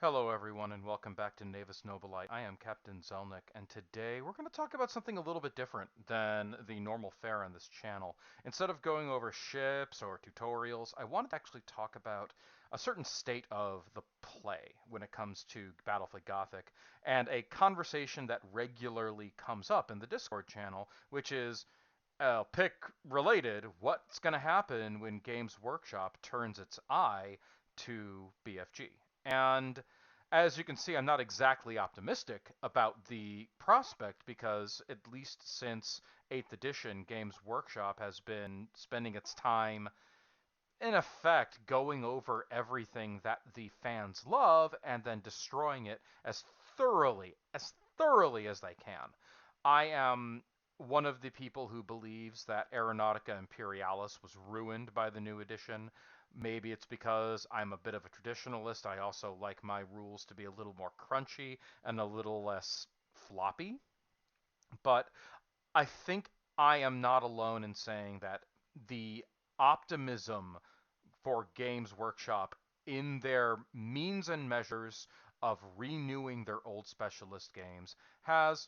Hello, everyone, and welcome back to Navis Nobilite. I am Captain Zelnick, and today we're going to talk about something a little bit different than the normal fare on this channel. Instead of going over ships or tutorials, I wanted to actually talk about a certain state of the play when it comes to Battlefleet Gothic, and a conversation that regularly comes up in the Discord channel, which is pick related what's going to happen when Games Workshop turns its eye to BFG. And as you can see, I'm not exactly optimistic about the prospect because, at least since 8th edition, Games Workshop has been spending its time, in effect, going over everything that the fans love and then destroying it as thoroughly as they can. I am one of the people who believes that Aeronautica Imperialis was ruined by the new edition. Maybe it's because I'm a bit of a traditionalist. I also like my rules to be a little more crunchy and a little less floppy. But I think I am not alone in saying that the optimism for Games Workshop in their means and measures of renewing their old specialist games has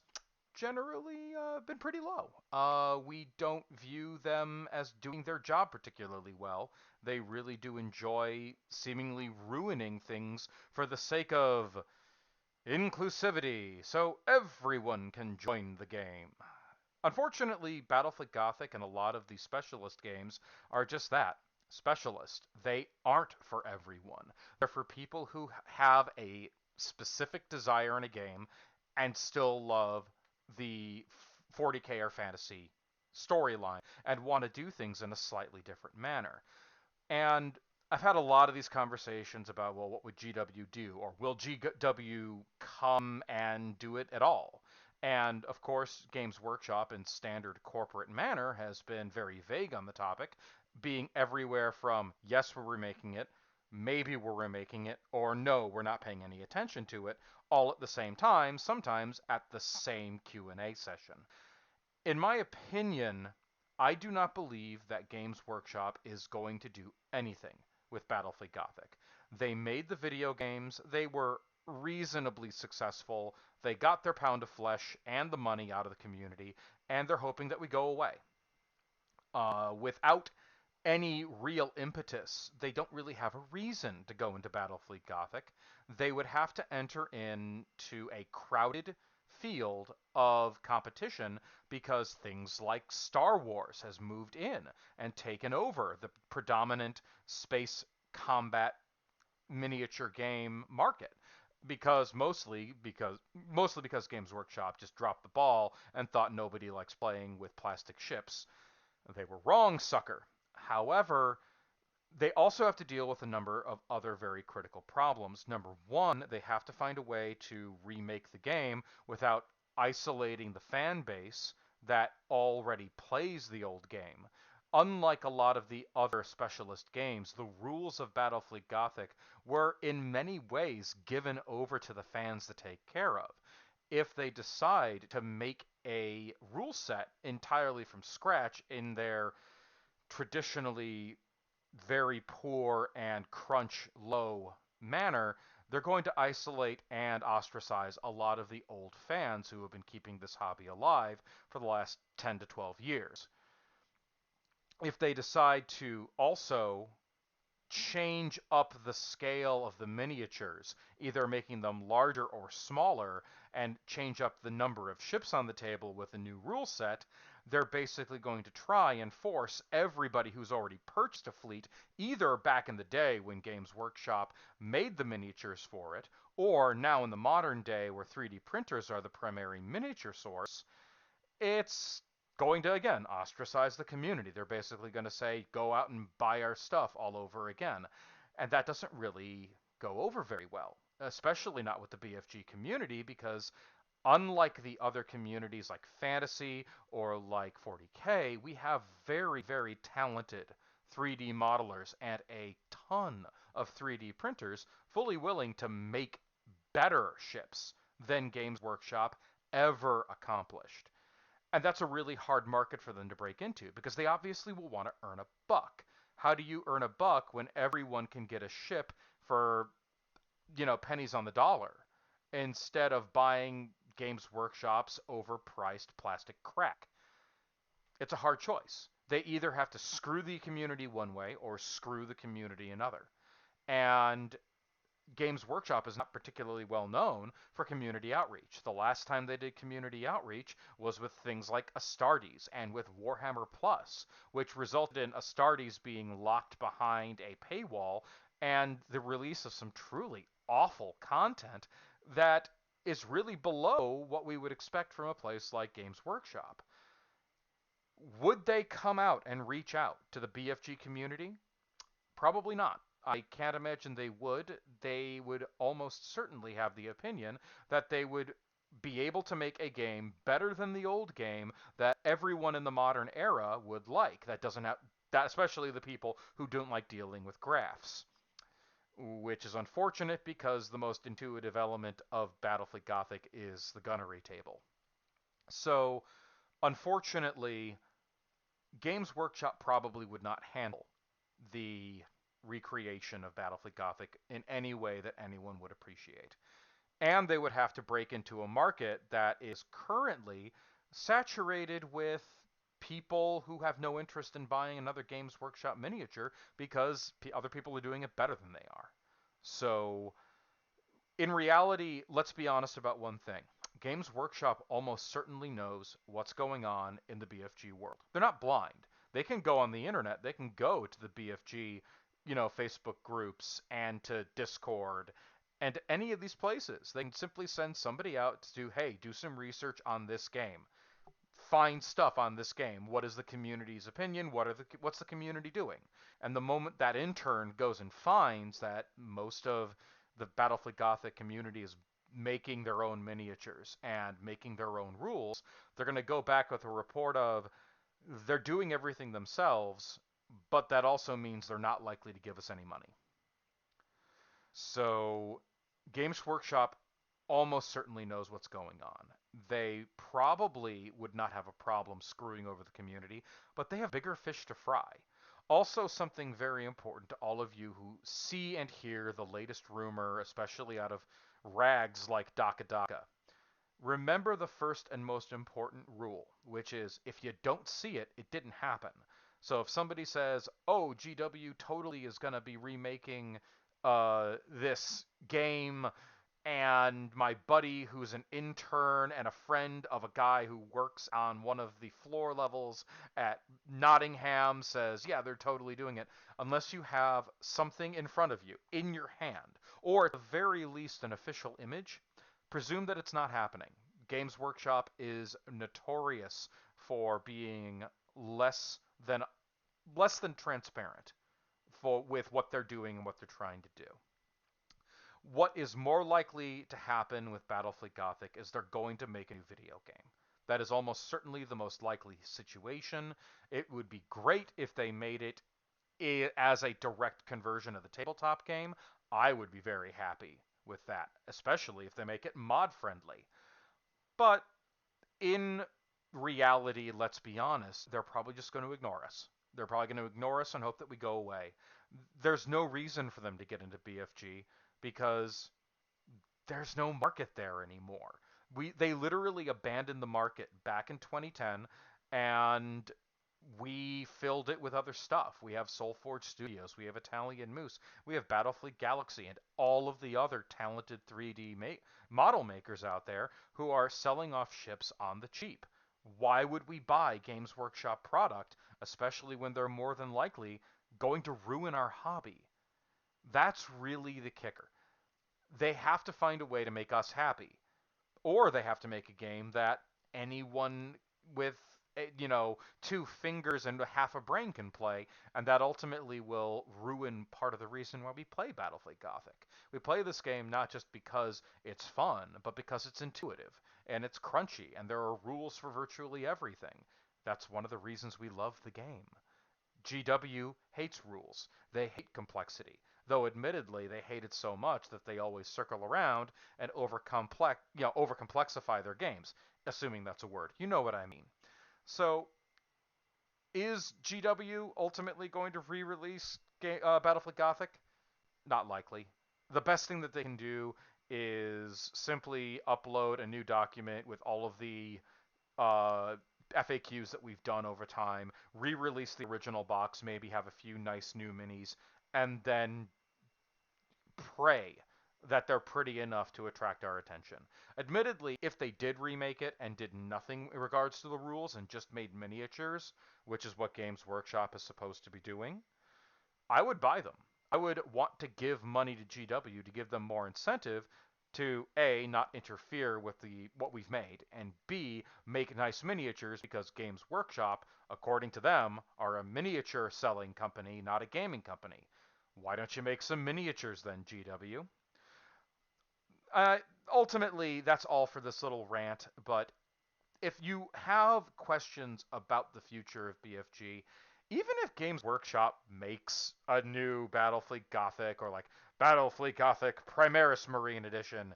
generally been pretty low. We don't view them as doing their job particularly well. They really do enjoy seemingly ruining things for the sake of inclusivity, so everyone can join the game. Unfortunately, Battlefleet Gothic and a lot of the specialist games are just that, specialist. They aren't for everyone. They're for people who have a specific desire in a game and still love the 40k or fantasy storyline and want to do things in a slightly different manner. And I've had a lot of these conversations about, well, what would GW do? Or will GW come and do it at all? And of course, Games Workshop, in standard corporate manner, has been very vague on the topic, being everywhere from, yes, we're remaking it, maybe we're remaking it, or no, we're not paying any attention to it, all at the same time, sometimes at the same Q&A session. In my opinion, I do not believe that Games Workshop is going to do anything with Battlefleet Gothic. They made the video games, they were reasonably successful, they got their pound of flesh and the money out of the community, and they're hoping that we go away. Without any real impetus, they don't really have a reason to go into Battlefleet Gothic. They would have to enter into a crowded field of competition because things like Star Wars has moved in and taken over the predominant space combat miniature game market mostly because Games Workshop just dropped the ball and thought nobody likes playing with plastic ships. They were wrong, sucker. However, they also have to deal with a number of other very critical problems. Number one, they have to find a way to remake the game without isolating the fan base that already plays the old game. Unlike a lot of the other specialist games, the rules of Battlefleet Gothic were in many ways given over to the fans to take care of. If they decide to make a rule set entirely from scratch in their traditionally very poor and crunch low manner, they're going to isolate and ostracize a lot of the old fans who have been keeping this hobby alive for the last 10 to 12 years. If they decide to also change up the scale of the miniatures, either making them larger or smaller, and change up the number of ships on the table with a new rule set, they're basically going to try and force everybody who's already purchased a fleet, either back in the day when Games Workshop made the miniatures for it, or now in the modern day where 3D printers are the primary miniature source, it's going to, again, ostracize the community. They're basically going to say, go out and buy our stuff all over again. And that doesn't really go over very well, especially not with the BFG community, because unlike the other communities like Fantasy or like 40K, we have very, very talented 3D modelers and a ton of 3D printers fully willing to make better ships than Games Workshop ever accomplished. And that's a really hard market for them to break into because they obviously will want to earn a buck. How do you earn a buck when everyone can get a ship for pennies on the dollar instead of buying Games Workshop's overpriced plastic crack. It's a hard choice. They either have to screw the community one way or screw the community another. And Games Workshop is not particularly well known for community outreach. The last time they did community outreach was with things like Astartes and with Warhammer Plus, which resulted in Astartes being locked behind a paywall and the release of some truly awful content that is really below what we would expect from a place like Games Workshop. Would they come out and reach out to the BFG community? Probably not. I can't imagine they would. They would almost certainly have the opinion that they would be able to make a game better than the old game that everyone in the modern era would like. That doesn't have that, especially the people who don't like dealing with graphs, which is unfortunate because the most intuitive element of Battlefleet Gothic is the gunnery table. So, unfortunately, Games Workshop probably would not handle the recreation of Battlefleet Gothic in any way that anyone would appreciate. And they would have to break into a market that is currently saturated with people who have no interest in buying another Games Workshop miniature because other people are doing it better than they are. So, in reality, let's be honest about one thing. Games Workshop almost certainly knows what's going on in the BFG world. They're not blind. They can go on the internet, they can go to the BFG, Facebook groups and to Discord and to any of these places. They can simply send somebody out to do, hey, do some research on this game. Find stuff on this game. What is the community's opinion? What's the community doing? And the moment that intern goes and finds that most of the Battlefleet Gothic community is making their own miniatures and making their own rules, they're going to go back with a report of they're doing everything themselves, but that also means they're not likely to give us any money. So Games Workshop almost certainly knows what's going on. They probably would not have a problem screwing over the community, but they have bigger fish to fry. Also, something very important to all of you who see and hear the latest rumor, especially out of rags like Daka Daka. Remember the first and most important rule, which is if you don't see it, it didn't happen. So if somebody says, oh, GW totally is going to be remaking this game, and my buddy who's an intern and a friend of a guy who works on one of the floor levels at Nottingham says, yeah, they're totally doing it, unless you have something in front of you, in your hand, or at the very least an official image, presume that it's not happening. Games Workshop is notorious for being less than less than transparent with what they're doing and what they're trying to do. What is more likely to happen with Battlefleet Gothic is they're going to make a new video game. That is almost certainly the most likely situation. It would be great if they made it as a direct conversion of the tabletop game. I would be very happy with that, especially if they make it mod friendly. But in reality, let's be honest, they're probably just going to ignore us. They're probably going to ignore us and hope that we go away. There's no reason for them to get into BFG because there's no market there anymore. They literally abandoned the market back in 2010, and we filled it with other stuff. We have Soulforge Studios, we have Italian Moose, we have Battlefleet Galaxy, and all of the other talented 3D model makers out there who are selling off ships on the cheap. Why would we buy Games Workshop product, especially when they're more than likely going to ruin our hobby? That's really the kicker. They have to find a way to make us happy, or they have to make a game that anyone with two fingers and half a brain can play, and that ultimately will ruin part of the reason why we play Battlefleet Gothic. We play this game not just because it's fun, but because it's intuitive and it's crunchy and there are rules for virtually everything. That's one of the reasons we love the game. GW hates rules. They hate complexity. Though admittedly they hate it so much that they always circle around and overcomplexify their games, assuming that's a word. You know what I mean. So, is GW ultimately going to re-release Battlefleet Gothic? Not likely. The best thing that they can do is simply upload a new document with all of the uh, FAQs that we've done over time, re-release the original box, maybe have a few nice new minis, and then pray that they're pretty enough to attract our attention. Admittedly, if they did remake it and did nothing in regards to the rules and just made miniatures, which is what Games Workshop is supposed to be doing, I would buy them. I would want to give money to GW to give them more incentive to A, not interfere with the what we've made, and B, make nice miniatures because Games Workshop, according to them, are a miniature selling company, not a gaming company. Why don't you make some miniatures then, GW? Uh, Ultimately, that's all for this little rant, but if you have questions about the future of BFG, even if Games Workshop makes a new Battlefleet Gothic or like Battlefleet Gothic Primaris Marine Edition,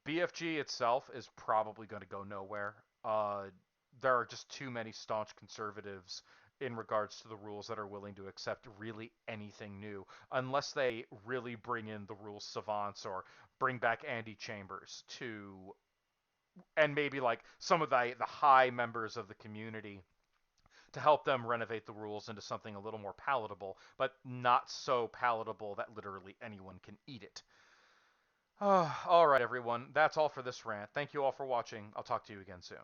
BFG itself is probably going to go nowhere. There are just too many staunch conservatives in regards to the rules that are willing to accept really anything new, unless they really bring in the rules savants or bring back Andy Chambers to, and maybe like some of the high members of the community to help them renovate the rules into something a little more palatable, but not so palatable that literally anyone can eat it. All right, everyone. That's all for this rant. Thank you all for watching. I'll talk to you again soon.